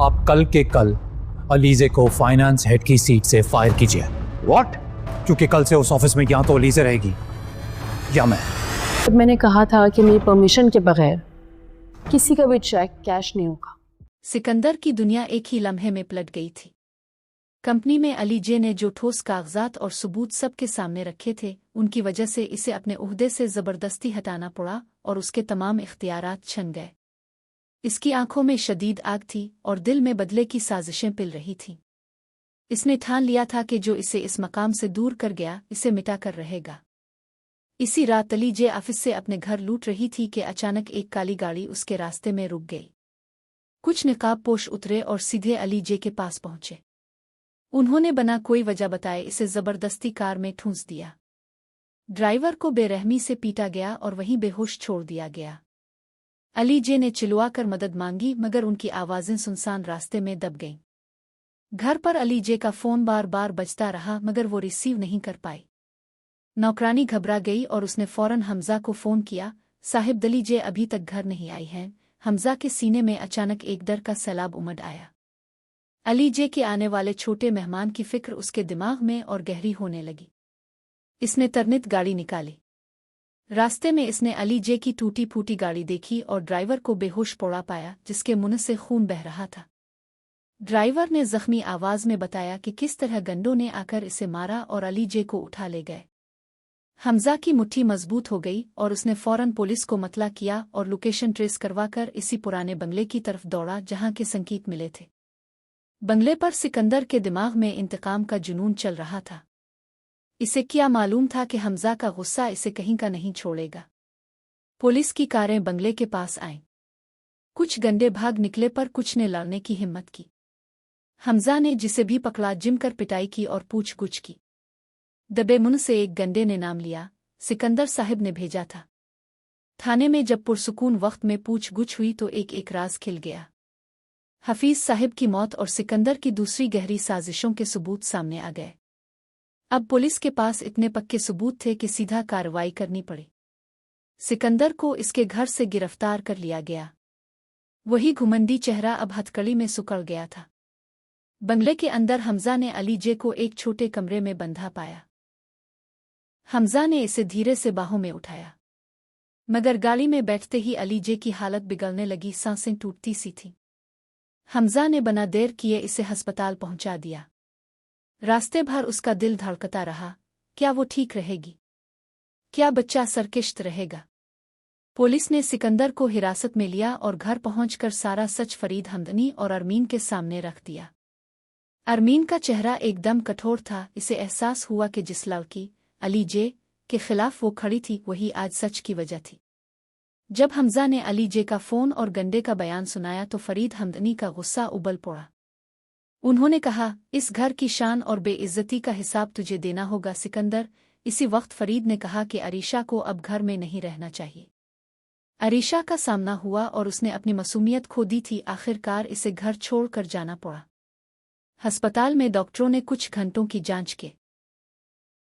आप कल के कल अलीजे को फाइनेंस हेड की सीट से फायर कीजिए। व्हाट? क्योंकि कल से उस ऑफिस में या तो अलीजे रहेगी या मैं। मैंने कहा था कि मेरी परमिशन के बगैर किसी का भी चेक कैश नहीं होगा। सिकंदर की दुनिया एक ही लम्हे में पलट गई थी। कंपनी में अली जे ने जो ठोस कागजात और सबूत सबके सामने रखे थे, उनकी वजह से इसे अपने ओहदे से जबरदस्ती हटाना पड़ा और उसके तमाम इख्तियारात छन गए। इसकी आंखों में शदीद आग थी और दिल में बदले की साजिशें पिल रही थीं। इसने ठान लिया था कि जो इसे इस मकाम से दूर कर गया, इसे मिटा कर रहेगा। इसी रात अली जे ऑफिस से अपने घर लौट रही थी कि अचानक एक काली गाड़ी उसके रास्ते में रुक गई। कुछ निकाब पोश उतरे और सीधे अली जे के पास पहुंचे। उन्होंने बिना कोई वजह बताए इसे जबरदस्ती कार में ठूंस दिया। ड्राइवर को बेरहमी से पीटा गया और वहीं बेहोश छोड़ दिया गया। अली जे ने चिल्ला कर मदद मांगी, मगर उनकी आवाजें सुनसान रास्ते में दब गईं। घर पर अली जे का फोन बार बार बजता रहा, मगर वो रिसीव नहीं कर पाई। नौकरानी घबरा गई और उसने फौरन हमजा को फोन किया। साहिब, अली जे अभी तक घर नहीं आई हैं। हमजा के सीने में अचानक एक डर का सैलाब उमड़ आया। अली जे के आने वाले छोटे मेहमान की फिक्र उसके दिमाग में और गहरी होने लगी। इसने तरनित गाड़ी निकाली। रास्ते में इसने अली जे की टूटी फूटी गाड़ी देखी और ड्राइवर को बेहोश पड़ा पाया, जिसके मुंह से खून बह रहा था। ड्राइवर ने जख्मी आवाज में बताया कि किस तरह गंडों ने आकर इसे मारा और अली जे को उठा ले गए। हमजा की मुट्ठी मजबूत हो गई और उसने फौरन पुलिस को मतला किया और लोकेशन ट्रेस करवाकर इसी पुराने बंगले की तरफ दौड़ा जहां के संकेत मिले थे। बंगले पर सिकंदर के दिमाग में इंतकाम का जुनून चल रहा था। इसे क्या मालूम था कि हमजा का गुस्सा इसे कहीं का नहीं छोड़ेगा। पुलिस की कारें बंगले के पास आईं। कुछ गंडे भाग निकले पर कुछ ने लड़ने की हिम्मत की। हमजा ने जिसे भी पकड़ा जिम कर पिटाई की और पूछ-गुछ की। दबे मुंह से एक गंडे ने नाम लिया, सिकंदर साहिब ने भेजा था। थाने में जब पुरसुकून वक्त में पूछ-गुछ हुई तो एक एक राज खिल गया। हफीज साहिब की मौत और सिकंदर की दूसरी गहरी साजिशों के सबूत सामने आ गए। अब पुलिस के पास इतने पक्के सबूत थे कि सीधा कार्रवाई करनी पड़ी। सिकंदर को इसके घर से गिरफ्तार कर लिया गया। वही घुमंडी चेहरा अब हथकड़ी में सुकड़ गया था। बंगले के अंदर हमजा ने अली जे को एक छोटे कमरे में बंधा पाया। हमजा ने इसे धीरे से बाहों में उठाया, मगर गाड़ी में बैठते ही अली जे की हालत बिगड़ने लगी, सांसें टूटती सी थीं। हमजा ने बिना देर किए इसे अस्पताल पहुंचा दिया। रास्ते भर उसका दिल धड़कता रहा, क्या वो ठीक रहेगी? क्या बच्चा सरकिश्त रहेगा? पुलिस ने सिकंदर को हिरासत में लिया और घर पहुंचकर सारा सच फरीद हमदनी और अरमीन के सामने रख दिया। अरमीन का चेहरा एकदम कठोर था। इसे एहसास हुआ कि जिस लड़की अली जे के खिलाफ वो खड़ी थी, वही आज सच की वजह थी। जब हमजा ने अली जे का फोन और गंडे का बयान सुनाया तो फरीद हमदनी का गुस्सा उबल पड़ा। उन्होंने कहा, इस घर की शान और बेइज्जती का हिसाब तुझे देना होगा सिकंदर। इसी वक्त फरीद ने कहा कि अरीशा को अब घर में नहीं रहना चाहिए। अरीशा का सामना हुआ और उसने अपनी मासूमियत खो दी थी। आखिरकार इसे घर छोड़कर जाना पड़ा। अस्पताल में डॉक्टरों ने कुछ घंटों की जांच के